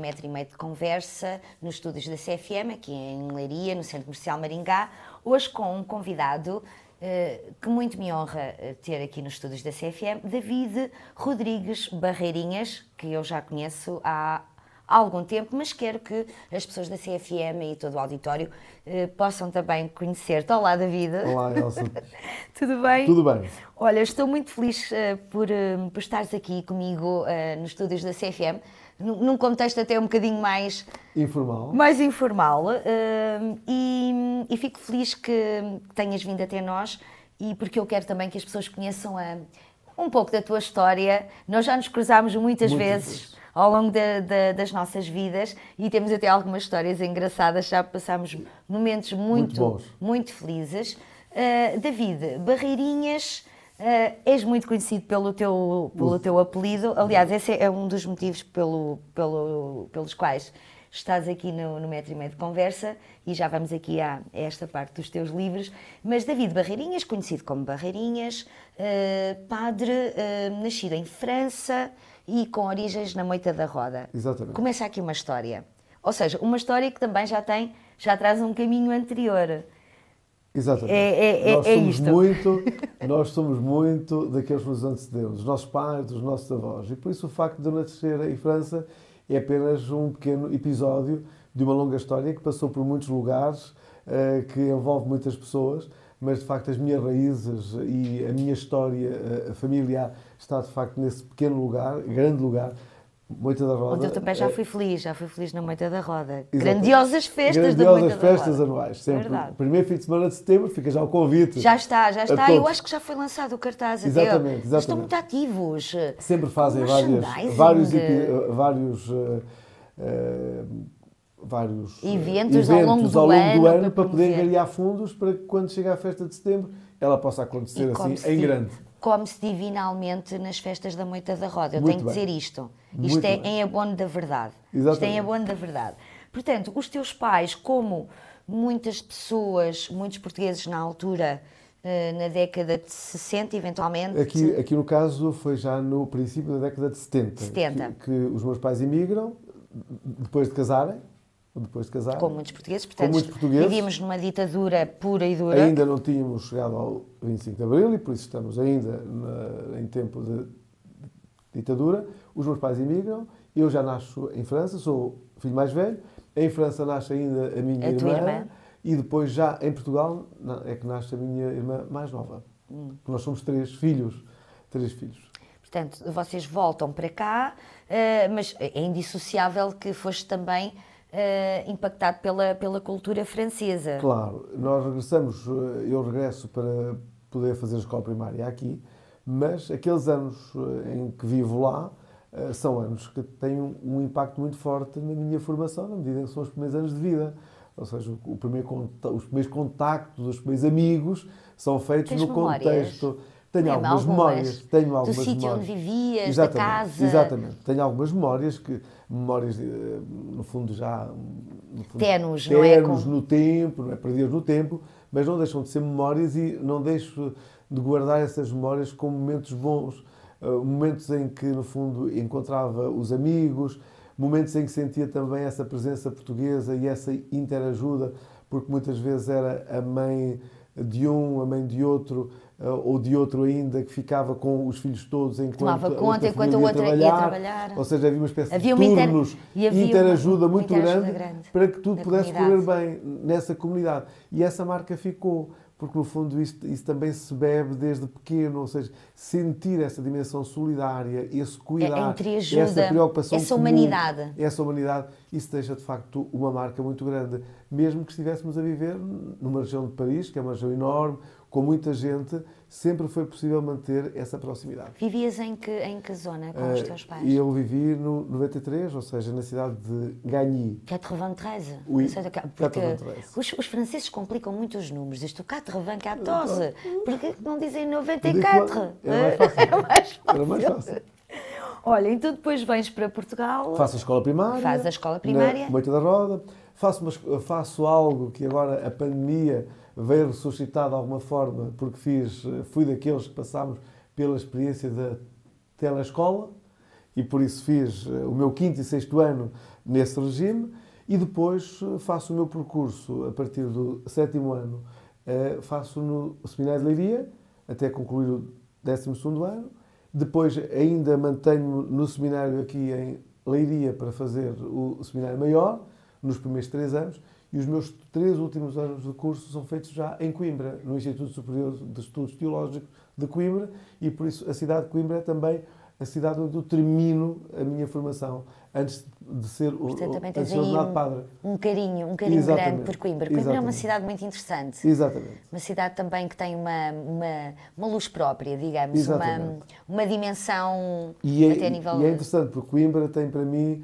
metro e meio de conversa nos estúdios da CFM, aqui em Leiria, no Centro Comercial Maringá, hoje com um convidado que muito me honra ter aqui nos estúdios da CFM, David Rodrigues Barreirinhas, que eu já conheço há algum tempo, mas quero que as pessoas da CFM e todo o auditório possam também conhecer-te. Olá, David. Olá, Elsa. Tudo bem? Tudo bem. Olha, estou muito feliz por estares aqui comigo nos estúdios da CFM, num contexto até um bocadinho mais informal. E fico feliz que tenhas vindo até nós, e porque eu quero também que as pessoas conheçam um pouco da tua história. Nós já nos cruzámos muitas vezes ao longo das nossas vidas e temos até algumas histórias engraçadas, já passámos momentos muito felizes. David Barreirinhas, és muito conhecido pelo teu apelido. Aliás, esse é um dos motivos pelos quais estás aqui no metro e meio de conversa, e já vamos aqui a esta parte dos teus livros. Mas David Barreirinhas, conhecido como Barreirinhas, padre, nascido em França e com origens na Moita da Roda. Exatamente. Começa aqui uma história. Ou seja, uma história que também já traz um caminho anterior. Exatamente. Nós somos muito daqueles que nos antecedemos, dos nossos pais, dos nossos avós. E por isso o facto de eu nascer em França é apenas um pequeno episódio de uma longa história que passou por muitos lugares, que envolve muitas pessoas, mas de facto as minhas raízes e a minha história familiar está de facto nesse pequeno lugar, grande lugar, Moita da Roda. Onde eu também já fui feliz na Moita da Roda. Exatamente. Grandiosas festas da Moita da Roda. Grandiosas festas anuais, sempre. Verdade. Primeiro fim de semana de setembro, fica já o convite. Já está. Eu acho que já foi lançado o cartaz. Exatamente. Estão muito ativos. Sempre fazem vários eventos ao longo do ano para poder ganhar fundos para que quando chega a festa de setembro ela possa acontecer assim em grande. Come-se divinalmente nas festas da Moita da Roda. Eu tenho que dizer isto. Isto é em abono da verdade. Exatamente. Isto é em abono da verdade. Portanto, os teus pais, como muitas pessoas, muitos portugueses na altura, na década de 60, eventualmente... Aqui no caso foi já no princípio da década de 70. Que os meus pais imigram, depois de casarem. Como muitos portugueses, portanto, vivíamos numa ditadura pura e dura. Ainda não tínhamos chegado ao 25 de Abril e por isso estamos ainda em tempo de ditadura. Os meus pais imigram, eu já nasço em França, sou o filho mais velho. Em França nasce ainda a minha irmã e depois já em Portugal é que nasce a minha irmã mais nova. Nós somos três filhos. Portanto, vocês voltam para cá, mas é indissociável que foste também... impactado pela cultura francesa. Claro, eu regresso para poder fazer a escola primária aqui, mas aqueles anos em que vivo lá são anos que têm um impacto muito forte na minha formação, na medida em que são os primeiros anos de vida. Ou seja, os primeiros contactos, os primeiros amigos são feitos no contexto... Tenho algumas memórias. Do sítio onde vivias, exatamente, da casa. Exatamente. Tenho algumas memórias, no fundo, já... Tenos, não é? No tempo, não é? Perdidas no tempo, mas não deixam de ser memórias e não deixo de guardar essas memórias como momentos bons. Momentos em que, no fundo, encontrava os amigos, momentos em que sentia também essa presença portuguesa e essa interajuda, porque muitas vezes era a mãe de um, a mãe de outro, ou de outro ainda, que ficava com os filhos todos enquanto a outra ia trabalhar. Ou seja, havia uma espécie de turnos, interajuda muito grande para que tudo pudesse correr bem nessa comunidade. E essa marca ficou, porque no fundo isso também se bebe desde pequeno, ou seja, sentir essa dimensão solidária, esse cuidar, essa preocupação essa comum, humanidade, isso deixa de facto uma marca muito grande. Mesmo que estivéssemos a viver numa região de Paris, que é uma região enorme, com muita gente, sempre foi possível manter essa proximidade. Vivias em que zona com os teus pais? Eu vivi no 93, ou seja, na cidade de Gagny. 93? Oui, porque 93. Os franceses complicam muito os números. Isto 94, porque não dizem 94? Era mais fácil. Olha, então depois vens para Portugal... Faço a escola primária. Faz a escola primária. Na Moita da Roda. Faço algo que agora a pandemia veio ressuscitar de alguma forma, porque fui daqueles que passámos pela experiência da telescola e por isso fiz o meu 5º e 6º ano nesse regime, e depois faço o meu percurso a partir do 7º ano, faço no Seminário de Leiria, até concluir o 12º ano. Depois ainda mantenho no seminário aqui em Leiria para fazer o seminário maior, nos primeiros 3 anos, e os meus 3 últimos anos de curso são feitos já em Coimbra, no Instituto Superior de Estudos Teológicos de Coimbra, e por isso a cidade de Coimbra é também a cidade onde eu termino a minha formação, antes de ser ordenado padre. Um carinho grande por Coimbra. Coimbra é uma cidade muito interessante. Exatamente. Uma cidade também que tem uma luz própria, digamos, uma dimensão até a nível... E é interessante, porque Coimbra tem para mim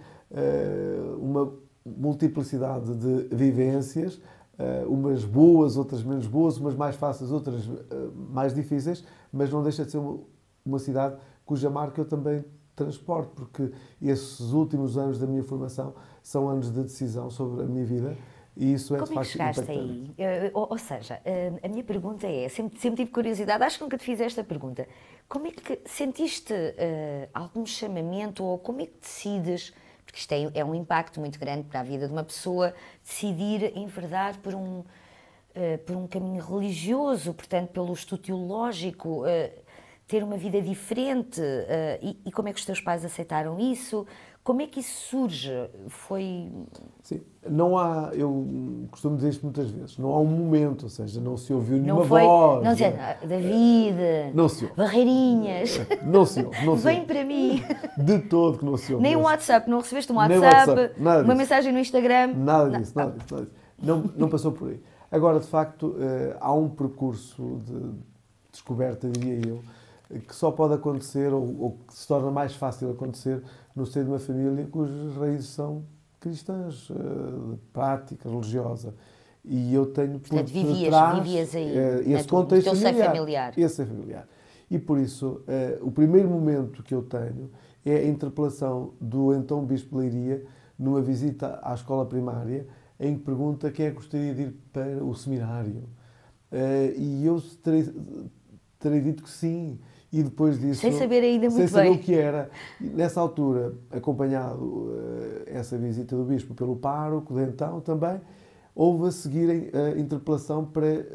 uma multiplicidade de vivências, umas boas, outras menos boas, umas mais fáceis, outras mais difíceis, mas não deixa de ser uma cidade cuja marca eu também transporto, porque esses últimos anos da minha formação são anos de decisão sobre a minha vida e isso é de facto impactante. Como é que chegaste aí? Ou seja, a minha pergunta é, sempre tive curiosidade, acho que nunca te fiz esta pergunta, como é que sentiste algum chamamento ou como é que decides, porque isto é um impacto muito grande para a vida de uma pessoa, decidir enverdar por um caminho religioso, portanto pelo estudo teológico, ter uma vida diferente, e como é que os teus pais aceitaram isso? Como é que isso surge? Sim, não há, eu costumo dizer isto muitas vezes, não há um momento, ou seja, não se ouviu nenhuma voz. Não sei, David, não se ouve. Barreirinhas, não se ouve. Vem para mim. De todo que não se ouve. Nem um WhatsApp, não recebeste um WhatsApp, uma mensagem no Instagram. Nada disso. Não passou por aí. Agora, de facto, há um percurso de descoberta, diria eu, que só pode acontecer, ou que se torna mais fácil acontecer, no seio de uma família cujas raízes são cristãs, de prática religiosa. E eu tenho por Portanto, detrás vivias aí, esse contexto familiar. Esse é familiar. E por isso, o primeiro momento que eu tenho é a interpelação do então Bispo de Leiria, numa visita à escola primária, em que pergunta quem é que gostaria de ir para o seminário. E eu terei dito que sim. E depois disso, sem saber ainda muito bem. Sem saber o que era. E nessa altura, acompanhado essa visita do Bispo pelo pároco de então também, houve a seguir a interpelação para,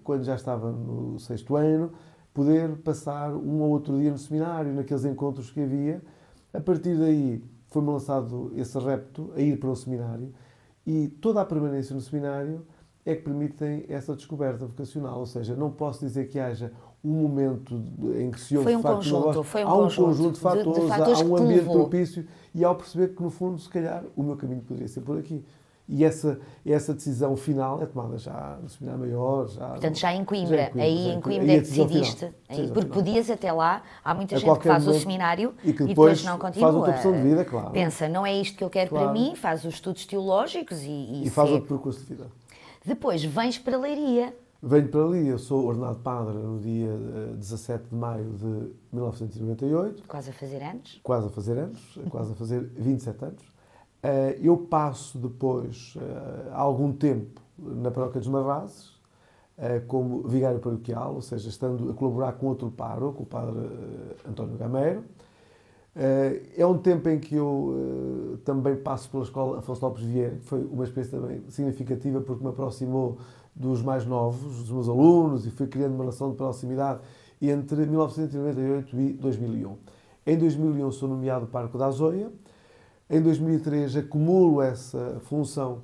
quando já estava no 6º ano, poder passar um ou outro dia no seminário, naqueles encontros que havia. A partir daí foi-me lançado esse repto a ir para o seminário e toda a permanência no seminário é que permitem essa descoberta vocacional. Ou seja, não posso dizer que haja um momento em que se ouve de facto uma voz. Há um conjunto de fatores, há um ambiente propício e ao perceber que no fundo, se calhar, o meu caminho poderia ser por aqui. E essa decisão final é tomada já no seminário maior. Portanto, já em Coimbra. Aí em Coimbra é que decidiste. Porque podias até lá, há muita gente que faz o seminário e depois não continua. Faz outra opção de vida, claro. Pensa, não é isto que eu quero para mim, faz os estudos teológicos e faz outro percurso de vida. Depois vens para Leiria. Venho para ali, eu sou ordenado padre no dia 17 de maio de 1998. Quase a fazer anos. Quase a fazer 27 anos. Eu passo depois algum tempo na paróquia dos Marrazes, como vigário paroquial, ou seja, estando a colaborar com outro pároco, o padre António Gameiro. É um tempo em que eu também passo pela escola Afonso Lopes Vieira, que foi uma experiência também significativa porque me aproximou dos mais novos, dos meus alunos, e fui criando uma relação de proximidade entre 1998 e 2001. Em 2001 sou nomeado pároco da Azóia. Em 2003 acumulo essa função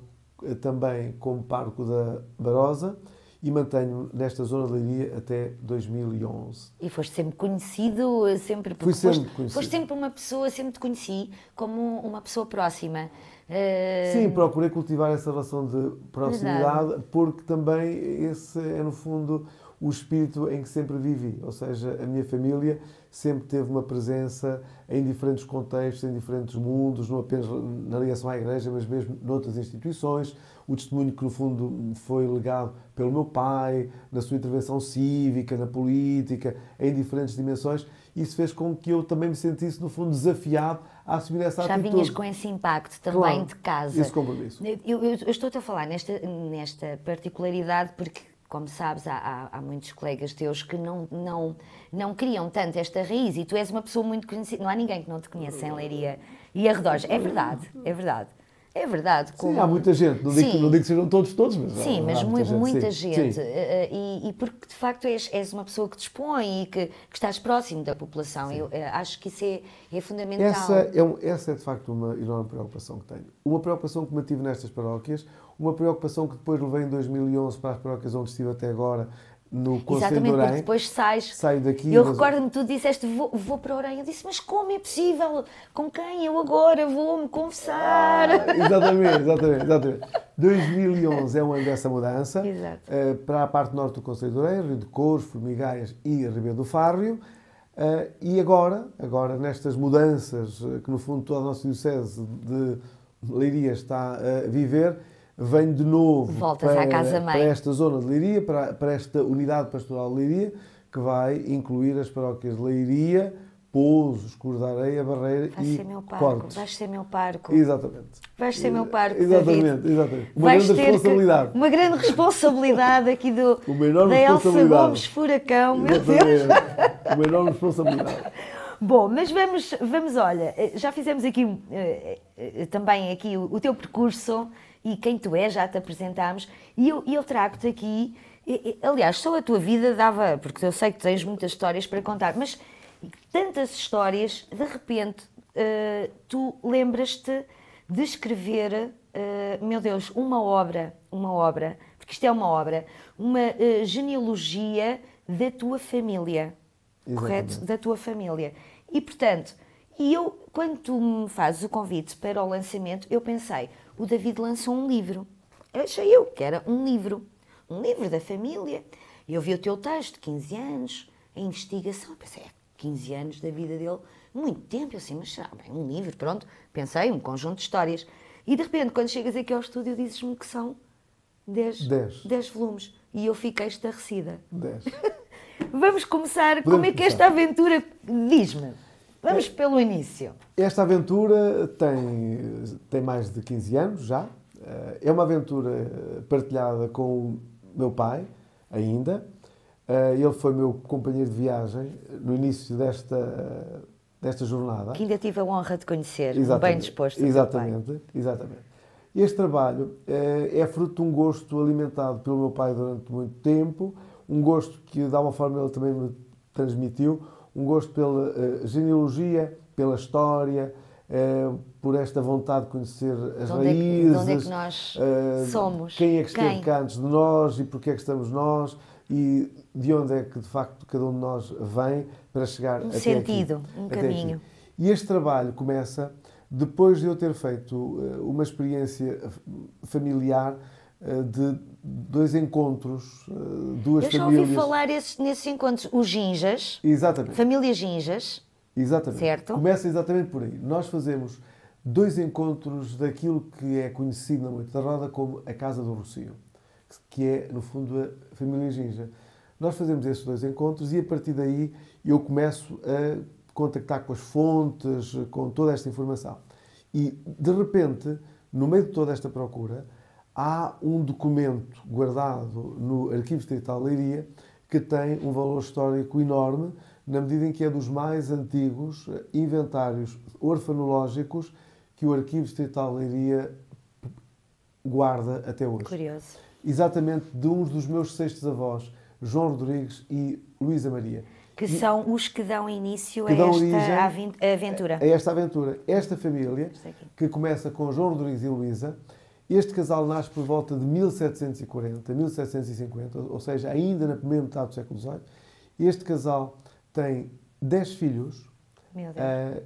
também como pároco da Barosa e mantenho nesta zona de Leiria até 2011. E foste sempre conhecido, Fui sempre conhecido. Foste sempre uma pessoa, sempre te conheci como uma pessoa próxima. Sim, procurei cultivar essa relação de proximidade. Verdade. Porque também esse é, no fundo, o espírito em que sempre vivi. Ou seja, a minha família sempre teve uma presença em diferentes contextos, em diferentes mundos, não apenas na ligação à Igreja, mas mesmo noutras instituições. O testemunho que, no fundo, foi legado pelo meu pai, na sua intervenção cívica, na política, em diferentes dimensões. Isso fez com que eu também me sentisse, no fundo, desafiado a assumir essa atitude. Já vinhas com esse impacto também, claro, de casa. Esse compromisso. Eu estou-te a falar nesta particularidade porque, como sabes, há muitos colegas teus que não criam tanto esta raiz e tu és uma pessoa muito conhecida. Não há ninguém que não te conheça em Leiria e arredores. É verdade, é verdade. É verdade. Sim, há muita gente, não digo que sejam todos, mas sim, mas muita gente. Sim. E porque de facto és uma pessoa que dispõe e que estás próximo da população. Eu acho que isso é fundamental. Essa é de facto uma enorme preocupação que tenho. Uma preocupação que mantive nestas paróquias, uma preocupação que depois levei em 2011 para as paróquias onde estive até agora, no Conselho de Orém. Exatamente, porque depois saio daqui. Eu recordo-me, tu disseste, vou para Orém. Eu disse, mas como é possível? Com quem? Eu agora vou-me confessar. Exatamente. 2011 é um ano dessa mudança. Para a parte norte do Conselho de Orém, Rio de Couros, Formigaias e Ribeiro do Fárrio. E agora, nestas mudanças que no fundo toda a nossa diocese de Leiria está a viver, venho de novo para esta zona de Leiria, para esta unidade pastoral de Leiria, que vai incluir as paróquias de Leiria, Pouso, Escuros da Areia, Barreira e Cortes. Vais ser meu parco. Exatamente. Vais ser meu parco, Exatamente. Uma grande responsabilidade. Uma grande responsabilidade aqui da Elsa Gomes Furacão, meu Deus. Uma enorme responsabilidade. Bom, mas vamos, olha, já fizemos aqui também o teu percurso e quem tu és, já te apresentámos, e eu trago-te aqui, aliás, só a tua vida dava, porque eu sei que tens muitas histórias para contar, mas tantas histórias, de repente, tu lembras-te de escrever, meu Deus, uma obra, porque isto é uma obra, uma genealogia da tua família. Exatamente. Correto? Da tua família. E, portanto, eu, quando tu me fazes o convite para o lançamento, eu pensei, o David lançou um livro. Achei eu que era um livro da família. Eu vi o teu texto, 15 anos, a investigação, eu pensei, 15 anos da vida dele, muito tempo, eu assim, mas será bem um livro, pronto, pensei, um conjunto de histórias. E, de repente, quando chegas aqui ao estúdio, dizes-me que são 10 volumes. E eu fiquei estarrecida. 10. Vamos começar. Como é que esta aventura... Diz-me. Vamos pelo início. Esta aventura tem mais de 15 anos já. É uma aventura partilhada com o meu pai, ainda. Ele foi meu companheiro de viagem no início desta jornada. Que ainda tive a honra de conhecer. Exatamente. Bem disposto. Exatamente. Este trabalho é fruto de um gosto alimentado pelo meu pai durante muito tempo, um gosto que, de alguma forma, ele também me transmitiu, um gosto pela genealogia, pela história, por esta vontade de conhecer as raízes. De onde é que nós somos? Quem é que esteve cá antes de nós e porquê é que estamos nós e de onde é que, de facto, cada um de nós vem para chegar até sentido, aqui. Um caminho. Aqui. E este trabalho começa depois de eu ter feito uma experiência familiar de 2 encontros, 2 famílias... Eu já ouvi falar nesses encontros, os Ginjas. Exatamente. Família Ginjas. Exatamente. Certo. Começa exatamente por aí. Nós fazemos 2 encontros daquilo que é conhecido na Noite da Roda como a Casa do Rocio, que é, no fundo, a família Ginja. Nós fazemos esses 2 encontros e, a partir daí, eu começo a contactar com as fontes, com toda esta informação. E, de repente, no meio de toda esta procura, há um documento guardado no Arquivo Distrital de Leiria que tem um valor histórico enorme, na medida em que é dos mais antigos inventários orfanológicos que o Arquivo Distrital de Leiria guarda até hoje. Curioso. Exatamente de uns dos meus 6º avós, João Rodrigues e Luísa Maria. Que são os que dão início a esta aventura. A esta aventura. Esta família, que começa com João Rodrigues e Luísa. Este casal nasce por volta de 1740, 1750, ou seja, ainda na primeira metade do século XVIII. Este casal tem 10 filhos. Meu Deus.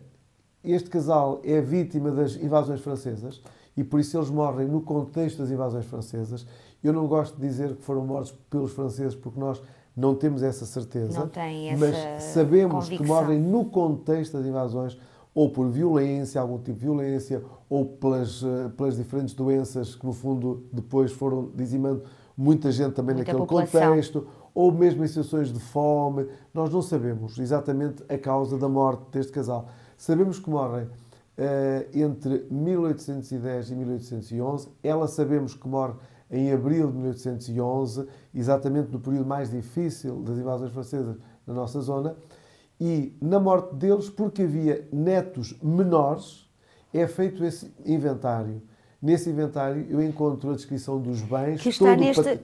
Este casal é vítima das invasões francesas e por isso eles morrem no contexto das invasões francesas. Eu não gosto de dizer que foram mortos pelos franceses porque nós não temos essa certeza. Não tem essa mas sabemos convicção. que morrem no contexto das invasões ou por violência, algum tipo de violência, ou pelas diferentes doenças que, no fundo, depois foram dizimando muita gente também naquele contexto, ou mesmo em situações de fome. Nós não sabemos exatamente a causa da morte deste casal. Sabemos que morrem entre 1810 e 1811. Ela sabemos que morre em abril de 1811, exatamente no período mais difícil das invasões francesas na nossa zona. E na morte deles, porque havia netos menores, é feito esse inventário Nesse inventário eu encontro a descrição dos bens... Que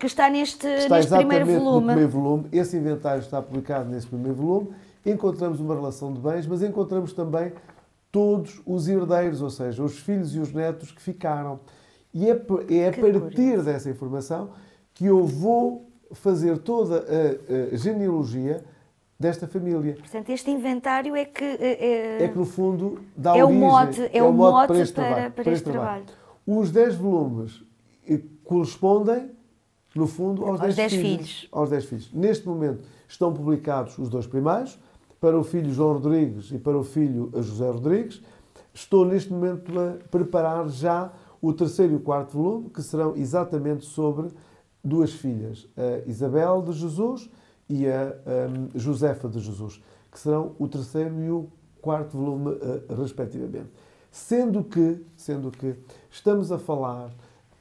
está neste primeiro volume. No primeiro volume. Esse inventário está publicado nesse primeiro volume. Encontramos uma relação de bens, mas encontramos também todos os herdeiros, ou seja, os filhos e os netos que ficaram. E é a partir dessa informação que eu vou fazer toda a genealogia desta família. Portanto, este inventário é que... É que, no fundo, dá é origem... É o mote para este trabalho. trabalho. Os 10 volumes correspondem, no fundo, aos 10 filhos. Aos 10 filhos. Neste momento estão publicados os 2 primeiros, para o filho João Rodrigues e para o filho José Rodrigues. Estou, neste momento, a preparar já o 3º e o 4º volume, que serão exatamente sobre 2 filhas, a Isabel de Jesus e a Josefa de Jesus, que serão o 3º e o 4º volume, respectivamente. Sendo que estamos a falar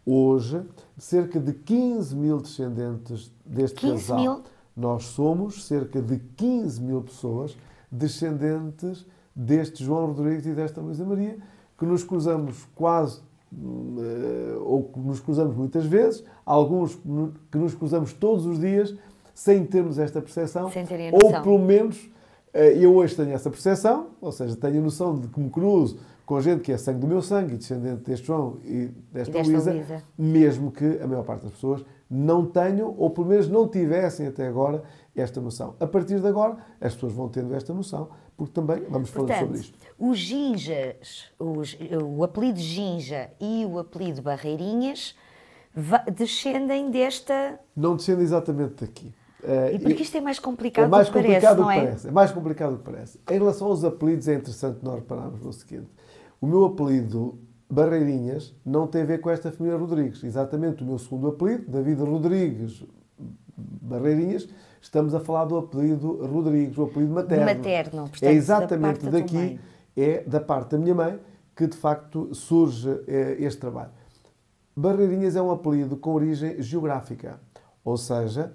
hoje de cerca de 15.000 descendentes deste casal. Nós somos cerca de 15.000 pessoas descendentes deste João Rodrigues e desta Luísa Maria, que nos cruzamos ou que nos cruzamos muitas vezes, alguns que nos cruzamos todos os dias, sem termos esta percepção, sem terem a noção. Ou pelo menos eu hoje tenho essa percepção, ou seja, tenho a noção de que me cruzo com gente que é sangue do meu sangue e descendente deste João e desta Luísa, mesmo que a maior parte das pessoas não tenham, ou pelo menos não tivessem até agora, esta noção. A partir de agora, as pessoas vão tendo esta noção, porque também vamos falando sobre isto. Os Ginjas, o apelido Ginja e o apelido Barreirinhas descendem desta... Não descendem exatamente daqui. E porque isto é mais complicado do que parece, não é? É mais complicado do que parece. Em relação aos apelidos, é interessante nós repararmos no seguinte. O meu apelido Barreirinhas não tem a ver com esta família Rodrigues. Exatamente o meu segundo apelido, David Rodrigues Barreirinhas, estamos a falar do apelido Rodrigues, o apelido materno. Portanto, é exatamente daqui, é da parte da minha mãe, que de facto surge este trabalho. Barreirinhas é um apelido com origem geográfica, ou seja,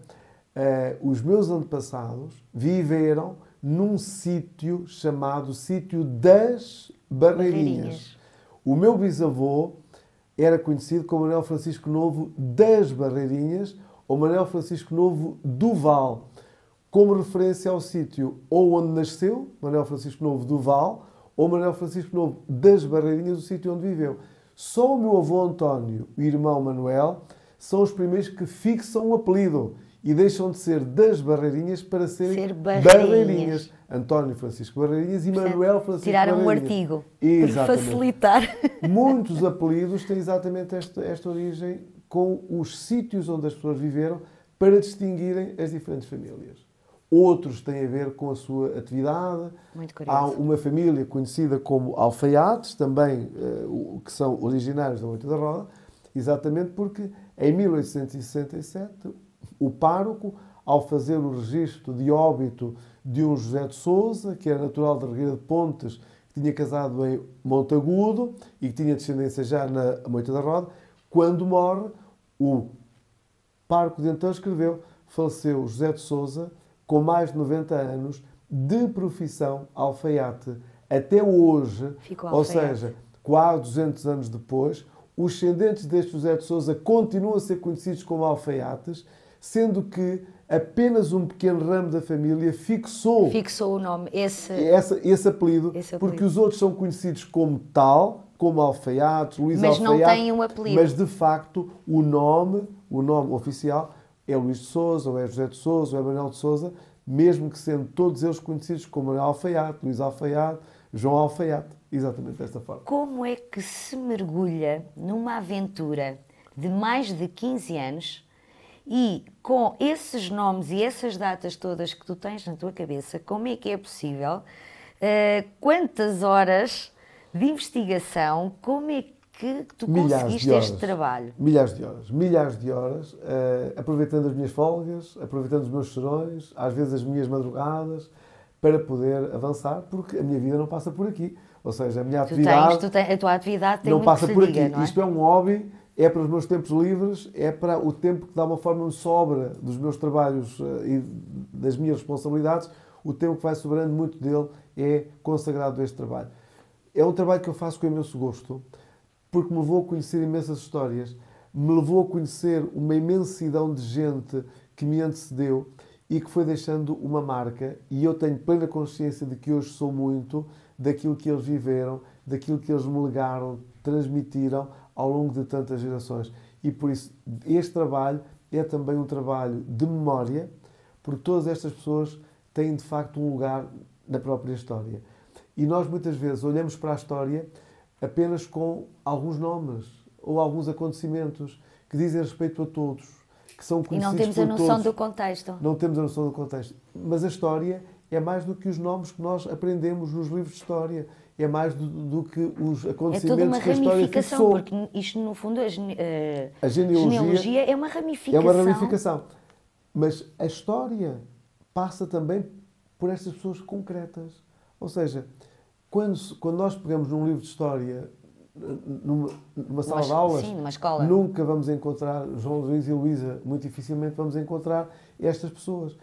os meus antepassados viveram num sítio chamado Sítio das Barreirinhas. O meu bisavô era conhecido como Manuel Francisco Novo das Barreirinhas ou Manuel Francisco Novo do Val, como referência ao sítio ou onde nasceu, Manuel Francisco Novo do Val, ou Manuel Francisco Novo das Barreirinhas, o sítio onde viveu. Só o meu avô António e o irmão Manuel são os primeiros que fixam o apelido e deixam de ser das Barreirinhas para serem Barreirinhas. António Francisco Barreirinhas e Manuel Francisco tiraram Barreirinhas. Tiraram um artigo Exatamente. para facilitar. Muitos apelidos têm exatamente esta origem com os sítios onde as pessoas viveram para distinguirem as diferentes famílias. Outros têm a ver com a sua atividade. Muito curioso. Há uma família conhecida como alfaiates, também que são originários da Moita da Roda, exatamente porque em 1867 o pároco, ao fazer o registro de óbito de um José de Sousa, que era natural de Regueira de Pontes, que tinha casado em Montagudo e que tinha descendência já na Moita da Roda, quando morre, o pároco de então escreveu: faleceu José de Sousa com mais de 90 anos, de profissão alfaiate. Até hoje, ou seja, quase 200 anos depois, os descendentes deste José de Sousa continuam a ser conhecidos como alfaiates, sendo que apenas um pequeno ramo da família fixou o nome, esse apelido, porque os outros são conhecidos como tal, como alfaiates, Luís Alfaiate. Mas não têm um apelido. Mas, de facto, o nome oficial é Luís de Sousa, ou é José de Sousa, ou é Manuel de Sousa, mesmo que sendo todos eles conhecidos como Manuel Alfaiate, Luís Alfaiate, João Alfaiate, exatamente desta forma. Como é que se mergulha numa aventura de mais de 15 anos e com esses nomes e essas datas todas que tu tens na tua cabeça, como é que é possível? Quantas horas de investigação, como é que tu conseguiste este trabalho? Milhares de horas, aproveitando as minhas folgas, aproveitando os meus serões, às vezes as minhas madrugadas, para poder avançar, porque a minha vida não passa por aqui. Ou seja, a minha atividade... a tua atividade tem não muito passa que se por diga, aqui. não é? Isto é um hobby, é para os meus tempos livres, é para o tempo que de alguma forma me sobra dos meus trabalhos e das minhas responsabilidades. O tempo que vai sobrando, muito dele é consagrado a este trabalho. É um trabalho que eu faço com imenso gosto, porque me levou a conhecer imensas histórias, me levou a conhecer uma imensidão de gente que me antecedeu e que foi deixando uma marca, e eu tenho plena consciência de que hoje sou muito daquilo que eles viveram, daquilo que eles me legaram, transmitiram ao longo de tantas gerações. E por isso, este trabalho é também um trabalho de memória, porque todas estas pessoas têm de facto um lugar na própria história. E nós muitas vezes olhamos para a história apenas com alguns nomes ou alguns acontecimentos que dizem respeito a todos, que são conhecidos por todos. E não temos a noção do contexto. Não temos a noção do contexto. Mas a história é mais do que os nomes que nós aprendemos nos livros de história. É mais do que os acontecimentos é toda uma que a história ramificação, fixou. porque isto, no fundo, A genealogia é uma ramificação. É uma ramificação. Mas a história passa também por estas pessoas concretas. Ou seja, quando nós pegamos num livro de história, numa sala de aulas, sim, numa escola, nunca vamos encontrar João Luís e Luísa, muito dificilmente vamos encontrar estas pessoas.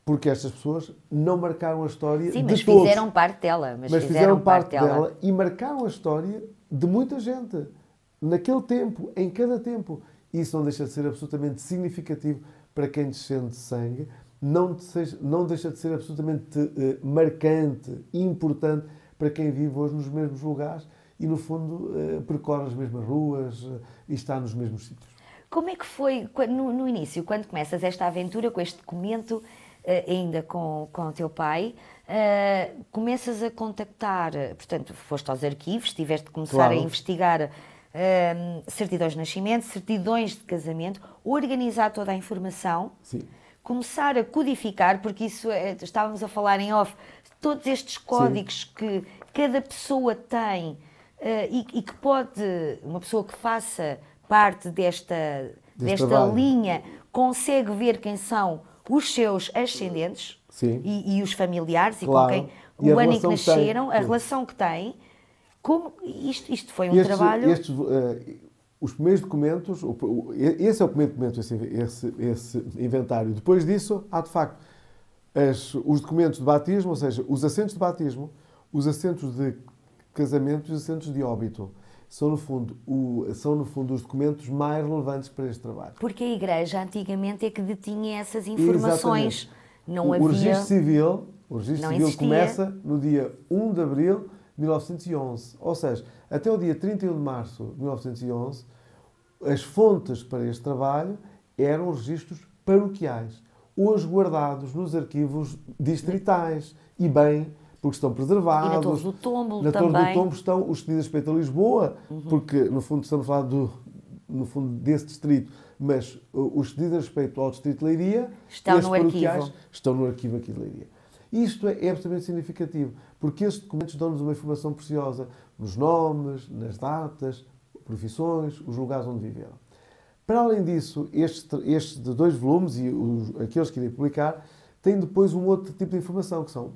Porque estas pessoas não marcaram a história sim, de mas todos. Fizeram parte dela. Mas fizeram parte dela e marcaram a história de muita gente. Naquele tempo, em cada tempo. Isso não deixa de ser absolutamente significativo para quem descende de sangue. Não deixa de ser absolutamente marcante e importante para quem vive hoje nos mesmos lugares e, no fundo, percorre as mesmas ruas e está nos mesmos sítios. Como é que foi no início, quando começas esta aventura com este documento, ainda com o teu pai, começas a contactar, portanto, foste aos arquivos, tiveste de começar Claro. a investigar certidões de nascimento, certidões de casamento, organizar toda a informação, Sim. começar a codificar, porque isso, estávamos a falar em off, todos estes códigos que cada pessoa tem e que pode, uma pessoa que faça parte desta linha, consegue ver quem são os seus ascendentes e os familiares, claro. E com quem o ano em que nasceram, a relação que têm. Como isto foi um trabalho... Os primeiros documentos, esse é o primeiro documento, esse inventário. Depois disso, há de facto os documentos de batismo, ou seja, os assentos de batismo, os assentos de casamento e os assentos de óbito. São, no fundo, os documentos mais relevantes para este trabalho. Porque a Igreja, antigamente, é que detinha essas informações. Exatamente. Não havia... O registro civil existia. Começa no dia 1 de abril de 1911. Ou seja, até o dia 31 de março de 1911, as fontes para este trabalho eram registros paroquiais, hoje guardados nos arquivos distritais, e bem, porque estão preservados. E na Torre do Tombo na também. Na Torre do Tombo estão os Cedidos Respeito a Lisboa, porque, no fundo, estamos a falar desse distrito, mas os Cedidos Respeito ao Distrito de Leiria estão no arquivo. Estão no arquivo aqui de Leiria. Isto é absolutamente significativo, porque estes documentos dão-nos uma informação preciosa nos nomes, nas datas, profissões, os lugares onde viveram. Para além disso, estes de 2 volumes e aqueles que irei publicar, têm depois um outro tipo de informação, que são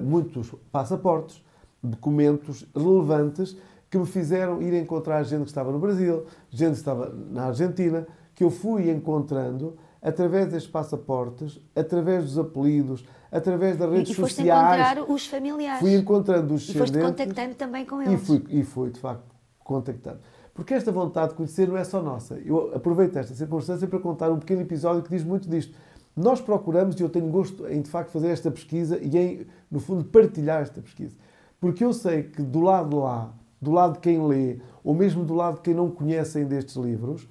muitos passaportes, documentos relevantes que me fizeram ir encontrar gente que estava no Brasil, gente que estava na Argentina, que eu fui encontrando através destes passaportes, através dos apelidos, através das redes sociais. E foste encontrar os familiares. Fui encontrando os descendentes. E foste contactando também com eles. E fui, de facto, contactando. Porque esta vontade de conhecer não é só nossa. Eu aproveito esta circunstância para contar um pequeno episódio que diz muito disto. Nós procuramos, e eu tenho gosto em, de facto, fazer esta pesquisa e em, no fundo, partilhar esta pesquisa. Porque eu sei que do lado de lá, do lado de quem lê, ou mesmo do lado de quem não conhece ainda estes livros,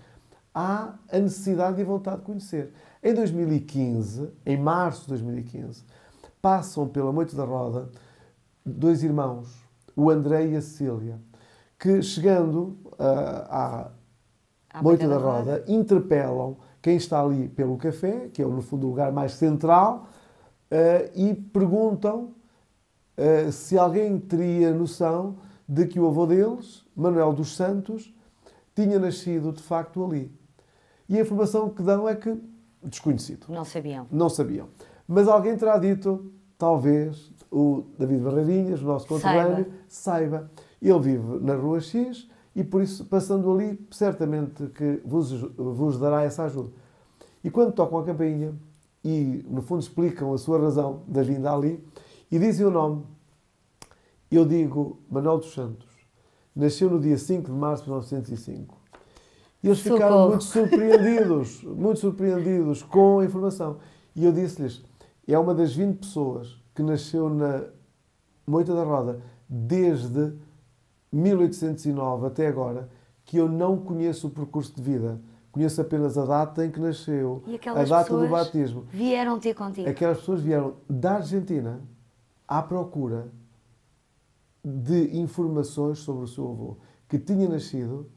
há a necessidade e a vontade de conhecer. Em 2015, em março de 2015, passam pela Moita da Roda 2 irmãos, o André e a Cecília, que, chegando à Moita da Roda, interpelam quem está ali pelo café, que é, no fundo, o lugar mais central, e perguntam se alguém teria noção de que o avô deles, Manuel dos Santos, tinha nascido, de facto, ali. E a informação que dão é que desconhecido. Não sabiam. Não sabiam. Mas alguém terá dito, talvez, o David Barreirinhas, o nosso conterrâneo, saiba. Ele vive na Rua X e, por isso, passando ali, certamente que vos dará essa ajuda. E quando tocam a campainha e, no fundo, explicam a sua razão da vinda ali e dizem o nome, eu digo Manuel dos Santos, nasceu no dia 5 de março de 1905. E eles Socorro. ficaram muito surpreendidos com a informação. E eu disse-lhes, é uma das 20 pessoas que nasceu na Moita da Roda desde 1809 até agora, que eu não conheço o percurso de vida. Conheço apenas a data em que nasceu, E a aquelas data pessoas do batismo. vieram ter contigo. Aquelas pessoas vieram da Argentina à procura de informações sobre o seu avô, que tinha nascido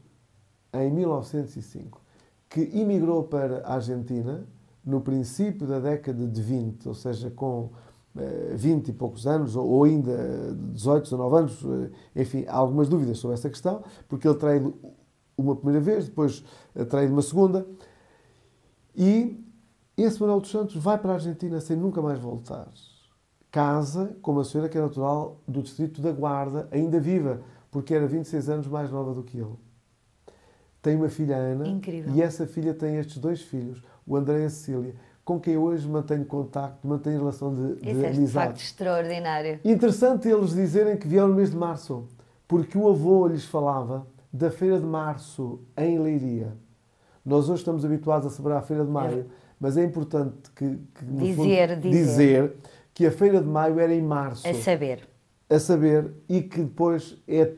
em 1905, que emigrou para a Argentina no princípio da década de 20, ou seja, com 20 e poucos anos, ou ainda 18, 19 anos, enfim, há algumas dúvidas sobre essa questão, porque ele terá ido uma primeira vez, depois terá ido uma segunda, e esse Manuel dos Santos vai para a Argentina sem nunca mais voltar. Casa com uma senhora que é natural do distrito da Guarda, ainda viva, porque era 26 anos mais nova do que ele. Tem uma filha, Ana, Incrível. e essa filha tem estes 2 filhos, o André e a Cecília, com quem hoje mantenho contacto, mantenho relação de Isso é de amizade. facto extraordinário. Interessante eles dizerem que vieram no mês de março, porque o avô lhes falava da Feira de Março em Leiria. Nós hoje estamos habituados a celebrar a Feira de Maio, mas é importante que no fundo, dizer que a Feira de Maio era em março. A saber, e que depois é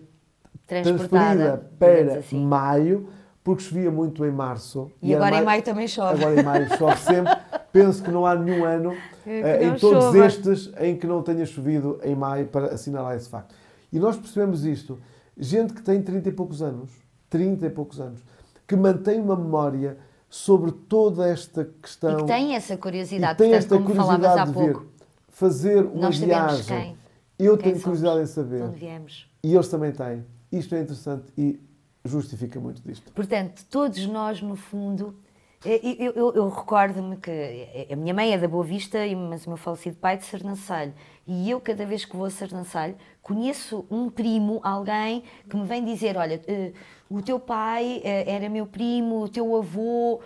transferida para assim. maio, porque chovia muito em março. E agora em maio também chove. Agora em maio chove sempre. Penso que não há nenhum ano em todos chova. estes em que não tenha chovido em maio para assinalar esse facto. E nós percebemos isto. Gente que tem 30 e poucos anos, que mantém uma memória sobre toda esta questão. E que tem essa curiosidade, e tem portanto, esta como curiosidade falavas há de ver, pouco. fazer uma Nós sabemos viagem. quem Eu tenho somos, curiosidade em saber. de onde viemos. E eles também têm. Isto é interessante e justifica muito disto. Portanto, todos nós, no fundo, eu recordo-me que a minha mãe é da Boa Vista, mas o meu falecido pai de Sernancelho. E eu, cada vez que vou a Sernancelho, conheço um primo, alguém que me vem dizer, olha, o teu pai era meu primo, o teu avô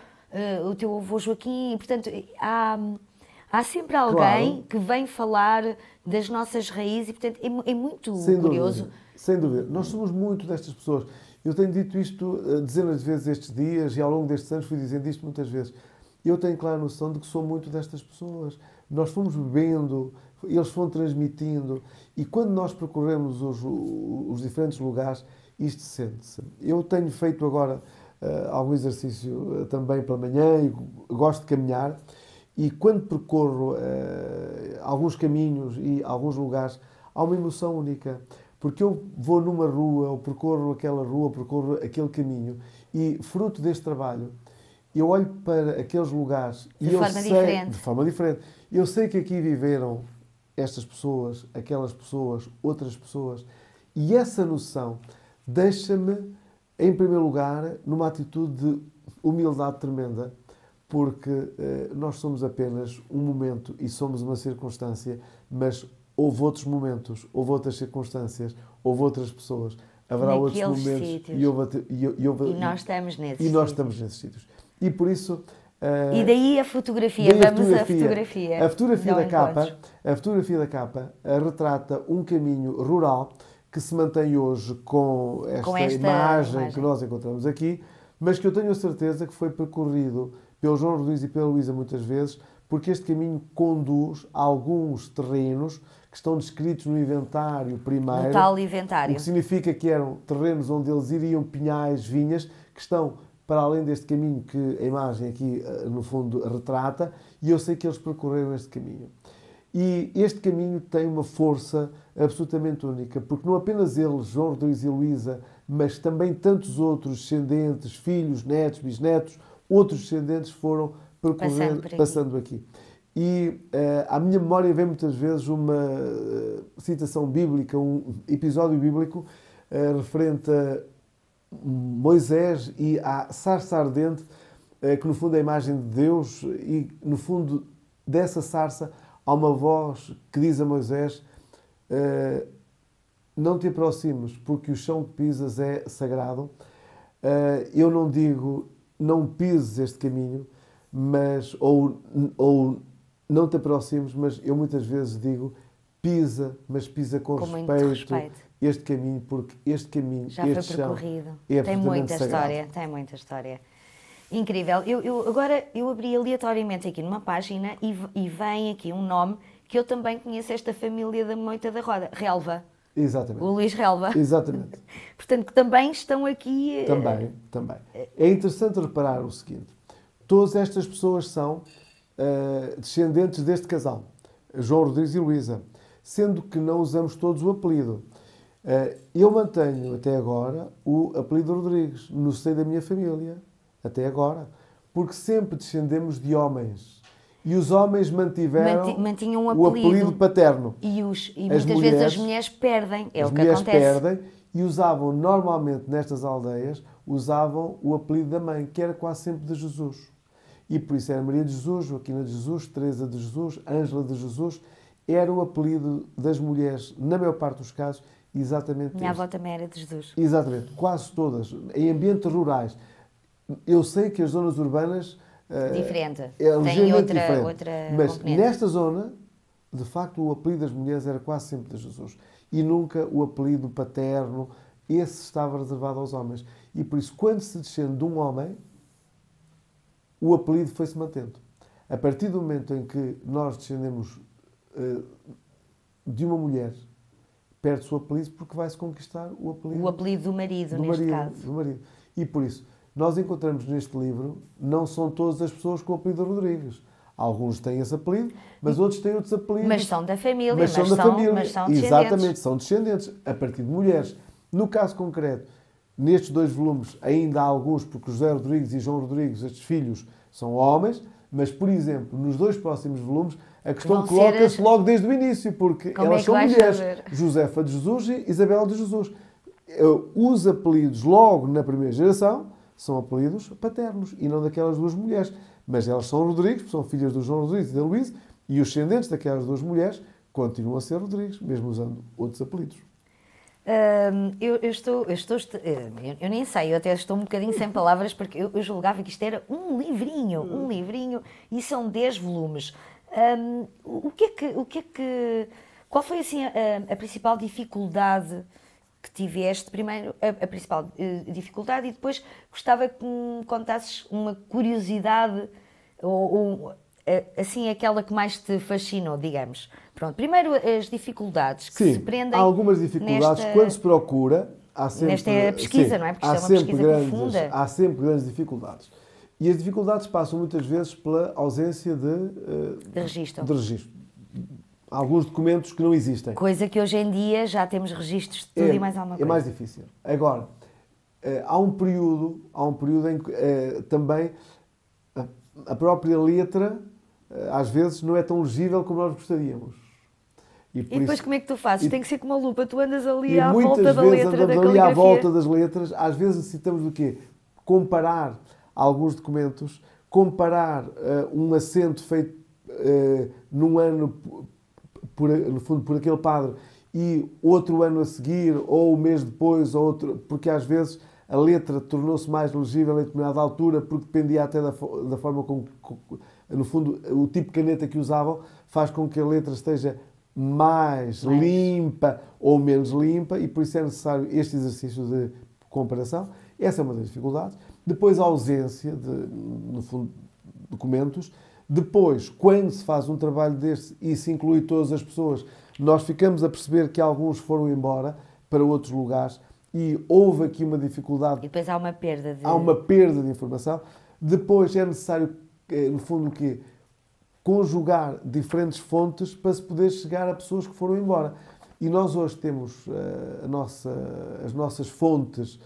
Joaquim. Portanto, há sempre alguém que vem falar das nossas raízes e, portanto, é muito curioso. Sem dúvida. Nós somos muito destas pessoas. Eu tenho dito isto dezenas de vezes estes dias e ao longo destes anos fui dizendo isto muitas vezes. Eu tenho clara noção de que sou muito destas pessoas. Nós fomos bebendo, eles foram transmitindo e quando nós percorremos os diferentes lugares, isto sente-se. Eu tenho feito agora algum exercício também pela manhã e gosto de caminhar e quando percorro alguns caminhos e alguns lugares, há uma emoção única. Porque eu vou numa rua, ou percorro aquela rua, percorro aquele caminho e, fruto deste trabalho, eu olho para aqueles lugares de forma diferente. Eu sei que aqui viveram estas pessoas, aquelas pessoas, outras pessoas e essa noção deixa-me, em primeiro lugar, numa atitude de humildade tremenda, porque nós somos apenas um momento e somos uma circunstância, mas houve outros momentos, houve outras circunstâncias, houve outras pessoas, haverá outros momentos e nós estamos nesses sítios. E por isso... e daí a fotografia, à fotografia. A fotografia da capa retrata um caminho rural que se mantém hoje com esta imagem que nós encontramos aqui, mas que eu tenho a certeza que foi percorrido pelo João Rodrigues e pela Luísa muitas vezes, porque este caminho conduz a alguns terrenos que estão descritos no inventário primeiro. No tal inventário. O que significa que eram terrenos onde eles iriam pinhais, vinhas, que estão para além deste caminho que a imagem aqui, no fundo, retrata, e eu sei que eles percorreram este caminho. E este caminho tem uma força absolutamente única, porque não apenas eles, João Rodrigues e Luísa, mas também tantos outros descendentes, filhos, netos, bisnetos, outros descendentes foram percorrendo, passando aqui. E à minha memória vem muitas vezes uma citação bíblica, um episódio bíblico referente a Moisés e à sarça ardente, que no fundo é a imagem de Deus, e no fundo dessa sarça há uma voz que diz a Moisés: não te aproximes, porque o chão que pisas é sagrado. Eu não digo não pises este caminho, mas ou não te aproximes, mas eu muitas vezes digo pisa, mas pisa com respeito, porque este caminho, já este foi chão percorrido. é Tem absolutamente muita sagrado. história, tem muita história. Incrível. Agora eu abri aleatoriamente aqui numa página e vem aqui um nome que eu também conheço, esta família da Moita da Roda, Relva. Exatamente. O Luís Relva. Exatamente. Portanto, que também estão aqui... Também. É interessante reparar o seguinte. Todas estas pessoas são descendentes deste casal, João Rodrigues e Luísa, sendo que não usamos todos o apelido. Eu mantenho até agora o apelido Rodrigues no seio da minha família, até agora, porque sempre descendemos de homens. E os homens mantiveram mantinham o apelido paterno. E muitas vezes as mulheres perdem, é o que acontece. As mulheres perdem e usavam, normalmente nestas aldeias, usavam o apelido da mãe, que era quase sempre de Jesus. E por isso era Maria de Jesus, Joaquina de Jesus, Teresa de Jesus, Ângela de Jesus. Era o apelido das mulheres, na maior parte dos casos, exatamente Minha avó também era de Jesus. Exatamente, quase todas, em ambientes rurais. Eu sei que as zonas urbanas... Diferente. Tem outra mas componente. nesta zona, de facto, o apelido das mulheres era quase sempre de Jesus. E nunca o apelido paterno, esse estava reservado aos homens. E por isso, quando se descende de um homem, o apelido foi-se mantendo. A partir do momento em que nós descendemos de uma mulher, perde-se o apelido porque vai-se conquistar o apelido... O apelido do marido, neste caso. Do marido. E por isso, nós encontramos neste livro, não são todas as pessoas com o apelido Rodrigues. Alguns têm esse apelido, mas outros têm outros apelidos. Mas são da família, mas são descendentes. Exatamente, são descendentes, a partir de mulheres. No caso concreto, nestes 2 volumes ainda há alguns, porque José Rodrigues e João Rodrigues, estes filhos, são homens, mas, por exemplo, nos 2 próximos volumes, a questão coloca-se logo desde o início, porque elas são mulheres. Josefa de Jesus e Isabel de Jesus. Os apelidos logo na primeira geração são apelidos paternos e não daquelas 2 mulheres. Mas elas são Rodrigues, são filhas do João Rodrigues e da Luísa, e os descendentes daquelas 2 mulheres continuam a ser Rodrigues, mesmo usando outros apelidos. Eu nem sei, eu até estou um bocadinho sem palavras, porque eu julgava que isto era um livrinho, e são 10 volumes. Qual foi assim a principal dificuldade que tiveste? Primeiro, a principal dificuldade, e depois gostava que me contasses uma curiosidade, ou assim, aquela que mais te fascinou, digamos. Pronto, primeiro as dificuldades que se prendem... Há algumas dificuldades quando se procura. Há sempre, nesta pesquisa, não é? Porque isto é uma pesquisa profunda. Há sempre grandes dificuldades. E as dificuldades passam muitas vezes pela ausência de registro. Há alguns documentos que não existem. Coisa que hoje em dia já temos registros de tudo e mais alguma coisa. É mais difícil. Agora, há um período em que também a própria letra às vezes não é tão legível como nós gostaríamos. E depois como é que tu fazes? Tem que ser com uma lupa, tu andas ali à volta da letra, da caligrafia. Ali à volta das letras, às vezes necessitamos do quê? Comparar alguns documentos, comparar um acento feito num ano, no fundo, por aquele padre, e outro ano a seguir, ou o mês depois, ou outro, porque às vezes a letra tornou-se mais legível em determinada altura, porque dependia até da forma como, no fundo, o tipo de caneta que usavam faz com que a letra esteja mais limpa ou menos limpa, e por isso é necessário este exercício de comparação. Essa é uma das dificuldades. Depois a ausência de, no fundo, documentos. Depois, quando se faz um trabalho deste e se inclui todas as pessoas, nós ficamos a perceber que alguns foram embora para outros lugares e houve aqui uma dificuldade. E depois há uma perda de... Há uma perda de informação. Depois é necessário, no fundo, o quê? Conjugar diferentes fontes para se poder chegar a pessoas que foram embora. E nós hoje temos as nossas fontes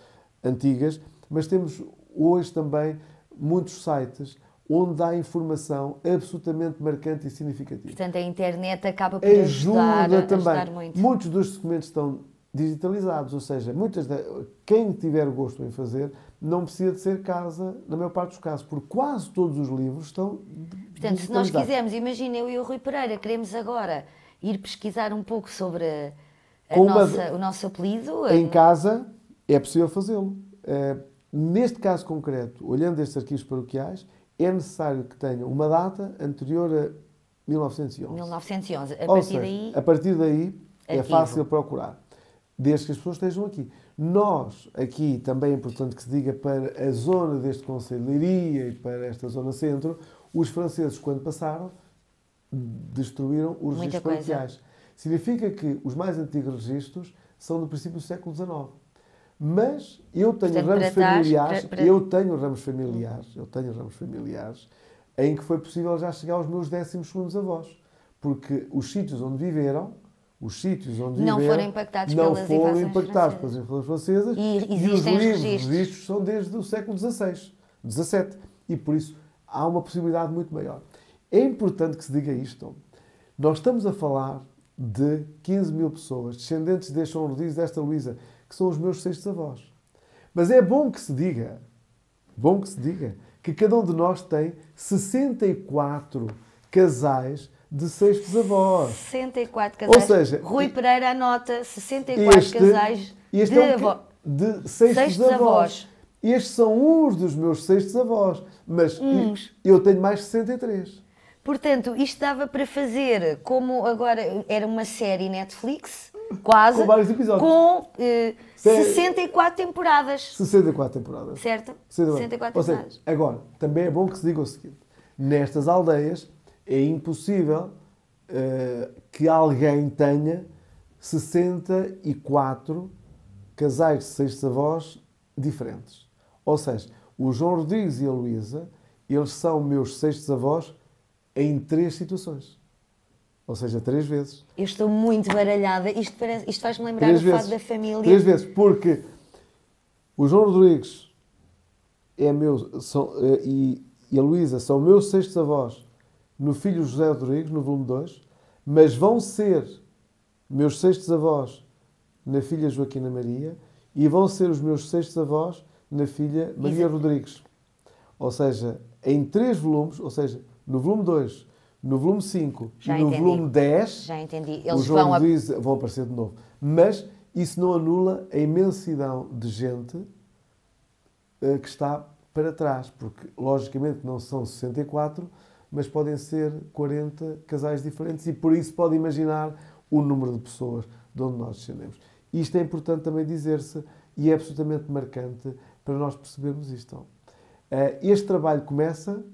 antigas, mas temos hoje também muitos sites onde há informação absolutamente marcante e significativa. Portanto, a internet acaba por ajudar muito. Muitos dos documentos estão digitalizados, ou seja, quem tiver gosto em fazer não precisa de ser casa, na maior parte dos casos, porque quase todos os livros estão Portanto, se nós quisermos, imagina eu e o Rui Pereira, queremos agora ir pesquisar um pouco sobre o nosso apelido. Em casa é possível fazê-lo. Neste caso concreto, olhando estes arquivos paroquiais, é necessário que tenham uma data anterior a 1911. 1911. A partir daí é fácil procurar. desde que as pessoas estejam aqui. Nós, aqui, também é importante que se diga para a zona deste Conselho de Leiria e para esta zona centro, os franceses, quando passaram, destruíram os registros paroquiais. Significa que os mais antigos registros são do princípio do século XIX. Mas eu tenho ramos familiares, eu tenho ramos familiares em que foi possível já chegar aos meus 12º avós. Porque os sítios onde viveram, não foram impactados pelas invasões francesas e os registros. registros são desde o século XVI, XVII. E por isso há uma possibilidade muito maior. É importante que se diga isto. Nós estamos a falar de 15 mil pessoas, descendentes deste João Rodrigues, desta Luísa, que são os meus 6º avós. Mas é bom que se diga, que cada um de nós tem 64 casais de 6º avós. 64 casais. Ou seja, Rui Pereira anota 64 casais de 6º avós. Estes são uns dos meus 6º avós, mas eu tenho mais 63. Portanto, isto dava para fazer, como agora era uma série Netflix, quase, com vários episódios. Com 64 temporadas. 64 temporadas. Certo? 64 temporadas. Agora, também é bom que se diga o seguinte. Nestas aldeias é impossível que alguém tenha 64 casais de 6º avós diferentes. Ou seja, o João Rodrigues e a Luísa, eles são meus 6º avós em 3 situações. Ou seja, 3 vezes. Eu estou muito baralhada. Isto faz-me lembrar o fado da família. 3 vezes, porque o João Rodrigues é meu, e a Luísa são meus 6º avós no filho José Rodrigues, no volume 2, mas vão ser meus 6º avós na filha Joaquina Maria e vão ser os meus 6º avós na filha Maria Rodrigues. Ou seja, em 3 volumes, ou seja, no volume 2, no volume 5 e no volume 10, já entendi. Eles os João Rodrigues vão aparecer de novo. Mas isso não anula a imensidão de gente que está para trás, porque logicamente não são 64, mas podem ser 40 casais diferentes e por isso pode imaginar o número de pessoas de onde nós descendemos. Isto é importante também dizer-se e é absolutamente marcante para nós percebermos isto. Este trabalho começa,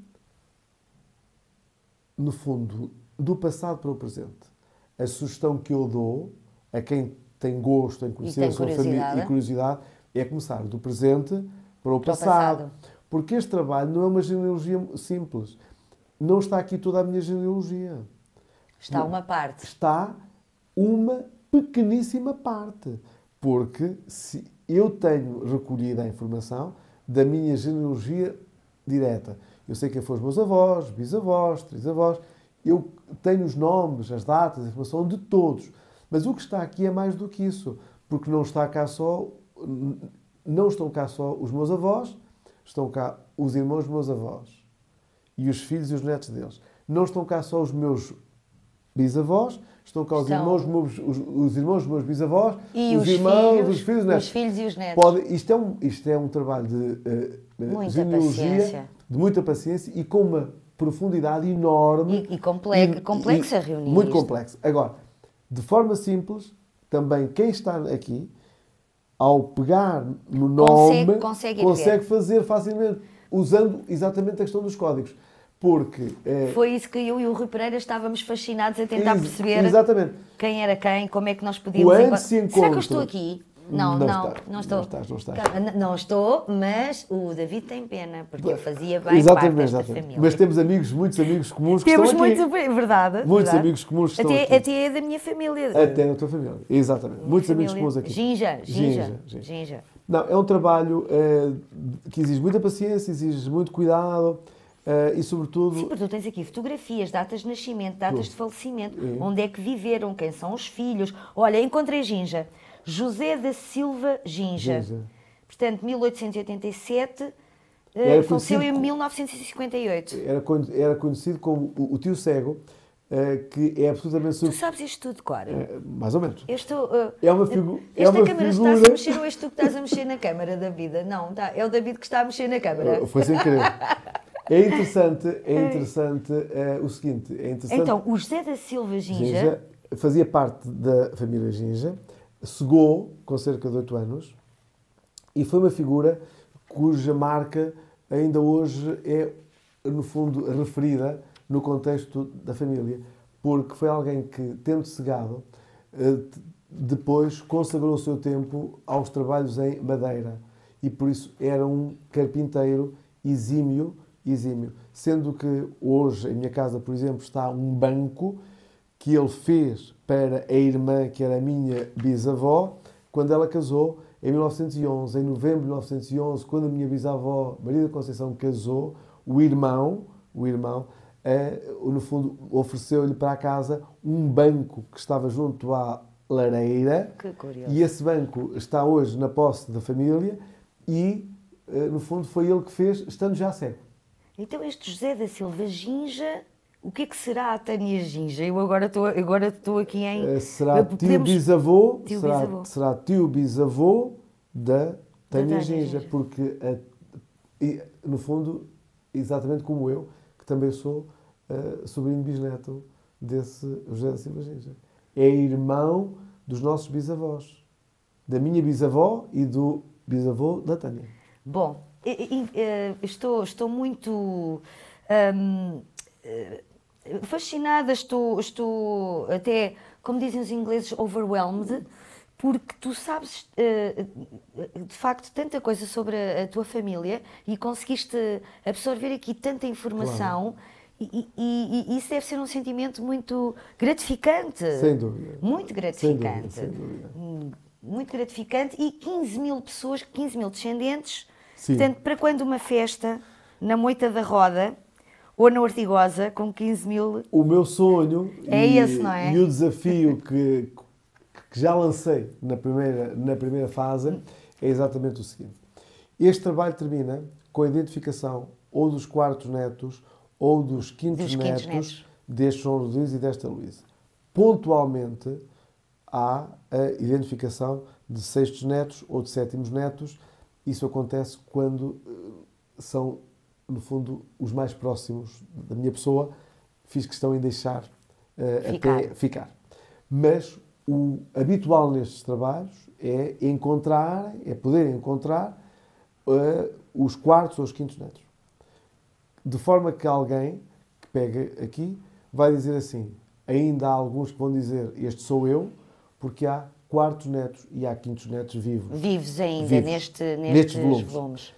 no fundo, do passado para o presente. A sugestão que eu dou a quem tem gosto em conhecer a sua família e curiosidade é começar do presente para o passado. Porque este trabalho não é uma genealogia simples. Não está aqui toda a minha genealogia. Está uma parte. Está uma pequeníssima parte. Porque se eu tenho recolhido a informação da minha genealogia direta. Eu sei quem foram os meus avós, bisavós, trisavós. Eu tenho os nomes, as datas, a informação de todos. Mas o que está aqui é mais do que isso. Porque não estão cá só os meus avós, estão cá os irmãos dos meus avós e os filhos e os netos deles. Não estão cá só os meus bisavós, estão cá os irmãos dos meus bisavós, e os irmãos, os filhos, os filhos e os netos. Isto é um trabalho de muita genealogia, paciência. De muita paciência e com uma profundidade enorme. E complexa reunir muito isto. complexo. Agora, de forma simples, também quem está aqui, ao pegar no nome, consegue fazer facilmente, usando exatamente a questão dos códigos. Porque... Foi isso que eu e o Rui Pereira estávamos fascinados a tentar perceber quem era quem, como é que nós podíamos encontrar. Será que eu estou aqui? Não estou. Não estou, mas o David tem pena, porque eu fazia bem parte desta família. Mas temos muitos amigos comuns que estão aqui. Verdade. Muitos amigos comuns que estão aqui. Até é da minha família. Até da tua família, exatamente. Muitos amigos comuns aqui. Ginja. Não, é um trabalho que exige muita paciência, exige muito cuidado e, sobretudo... Sim, porque tu tens aqui fotografias, datas de nascimento, datas de falecimento, onde é que viveram, quem são os filhos. Olha, encontrei Ginja. José da Silva Ginja. Portanto, 1887, faleceu em 1958. Era conhecido como o tio cego, que é absolutamente... Tu sabes isto tudo, claro? Mais ou menos. É uma figura... Esta câmara está-se a mexer ou és tu que estás a mexer na câmara da vida? Não, é o David que está a mexer na câmara. Foi sem querer. É interessante o seguinte... Então, o José da Silva Ginja fazia parte da família Ginja. cegou com cerca de 8 anos e foi uma figura cuja marca ainda hoje é, no fundo, referida no contexto da família, porque foi alguém que, tendo cegado, depois consagrou o seu tempo aos trabalhos em madeira e por isso era um carpinteiro exímio, sendo que hoje em minha casa, por exemplo, está um banco que ele fez para a irmã, que era a minha bisavó, quando ela casou em 1911, em novembro de 1911, quando a minha bisavó Maria da Conceição casou, o irmão, no fundo, ofereceu-lhe para a casa um banco que estava junto à lareira. Que curioso. E esse banco está hoje na posse da família e, no fundo, foi ele que fez, estando já cego. Então este José da Silva Ginja, o que é que será a Tânia Ginja? Eu agora estou aqui em... Será tio-bisavô, será tio-bisavô da Tânia Ginja, porque, no fundo, exatamente como eu, que também sou sobrinho bisneto desse José da Silva Ginja. É irmão dos nossos bisavós, da minha bisavó e do bisavô da Tânia. Bom, estou muito fascinada, estou até, como dizem os ingleses, overwhelmed, porque tu sabes, de facto, tanta coisa sobre a tua família e conseguiste absorver aqui tanta informação. Claro. E isso deve ser um sentimento muito gratificante. Sem dúvida. Muito gratificante. Sem dúvida. Muito gratificante. E 15 mil pessoas, 15 mil descendentes. Sim. Portanto, para quando uma festa na Moita da Roda ou na Ortigosa com 15 mil... O meu sonho esse, não é? E o desafio que já lancei na primeira fase é exatamente o seguinte. Este trabalho termina com a identificação ou dos quartos netos ou dos quintos netos deste João Luís e desta Luísa. Pontualmente, há a identificação de sextos netos ou de sétimos netos. Isso acontece quando são, no fundo, os mais próximos da minha pessoa. Fiz questão em deixar até ficar. Mas o habitual nestes trabalhos é poder encontrar os quartos ou os quintos netos. De forma que alguém que pega aqui vai dizer assim, ainda há alguns que vão dizer, este sou eu, porque há quartos netos e há quintos netos vivos. Vivos ainda nestes volumes.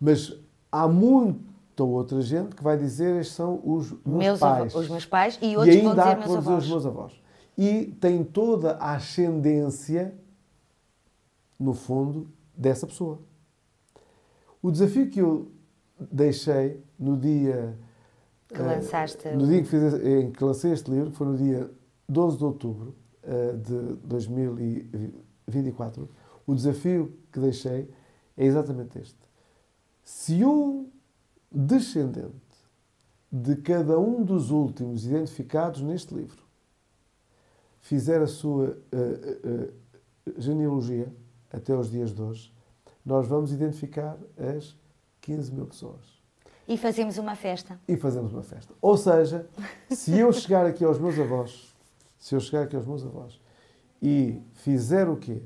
Mas há muita outra gente que vai dizer, estes são os meus pais. Os meus pais e outros vão dizer os meus avós. E tem toda a ascendência, no fundo, dessa pessoa. O desafio que eu deixei no dia em que lancei este livro, foi no dia 12 de outubro de 2024, o desafio que deixei é exatamente este. Se um descendente de cada um dos últimos identificados neste livro fizer a sua genealogia até os dias de hoje, nós vamos identificar as 15 mil pessoas. E fazemos uma festa. Ou seja, se eu chegar aqui aos meus avós, e fizer o quê?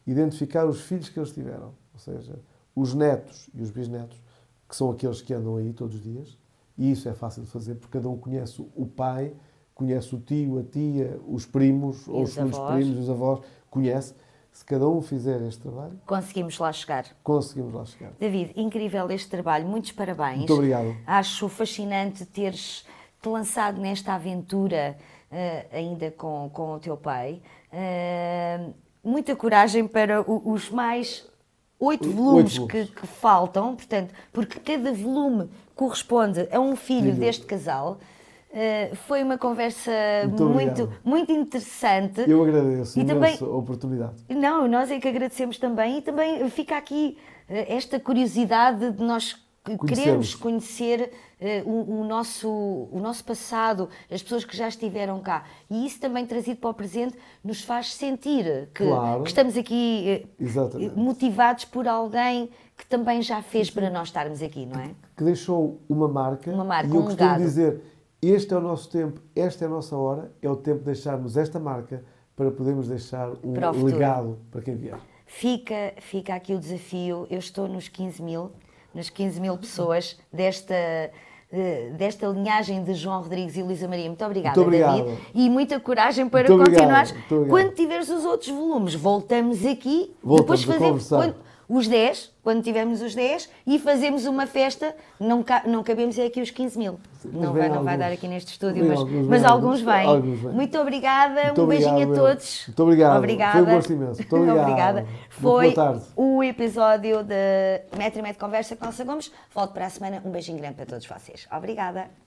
Identificar os filhos que eles tiveram, ou seja, os netos e os bisnetos, que são aqueles que andam aí todos os dias, e isso é fácil de fazer, porque cada um conhece o pai, conhece o tio, a tia, os primos, ou os segundos primos, os avós, conhece. Se cada um fizer este trabalho... Conseguimos lá chegar. David, incrível este trabalho. Muitos parabéns. Muito obrigado. Acho fascinante teres-te lançado nesta aventura ainda com o teu pai. Muita coragem para os mais 8 volumes que faltam, portanto, porque cada volume corresponde a um filho deste casal. Foi uma conversa muito interessante. Eu agradeço imenso a oportunidade. Não, nós é que agradecemos também, e também fica aqui esta curiosidade de nós queremos conhecer o nosso passado, as pessoas que já estiveram cá. E isso também trazido para o presente nos faz sentir que estamos aqui motivados por alguém que também já fez para nós estarmos aqui, não é? Que deixou uma marca e eu costumo dizer... Este é o nosso tempo, esta é a nossa hora, é o tempo de deixarmos esta marca para podermos deixar Para o um futuro. legado para quem vier. Fica aqui o desafio. Eu estou nos 15 mil, nas 15 mil pessoas desta linhagem de João Rodrigues e Luísa Maria. Muito obrigada, Muito obrigado. David. E muita coragem para Muito obrigado, continuares. muito obrigado. Quando tiveres os outros volumes, voltamos aqui. Voltamos depois a conversar. os 10, quando tivermos os 10, e fazemos uma festa. Não cabemos aqui os 15 mil. Não vai dar aqui neste estúdio, mas alguns vêm. Muito obrigada, Muito um beijinho obrigado, a todos. Muito obrigado. Obrigada. Foi um gosto imenso. Muito obrigado. Obrigada. Muito Foi boa tarde. o episódio de Metro e Metro Conversa com Elsa Gomes. Volto para a semana. Um beijinho grande para todos vocês. Obrigada.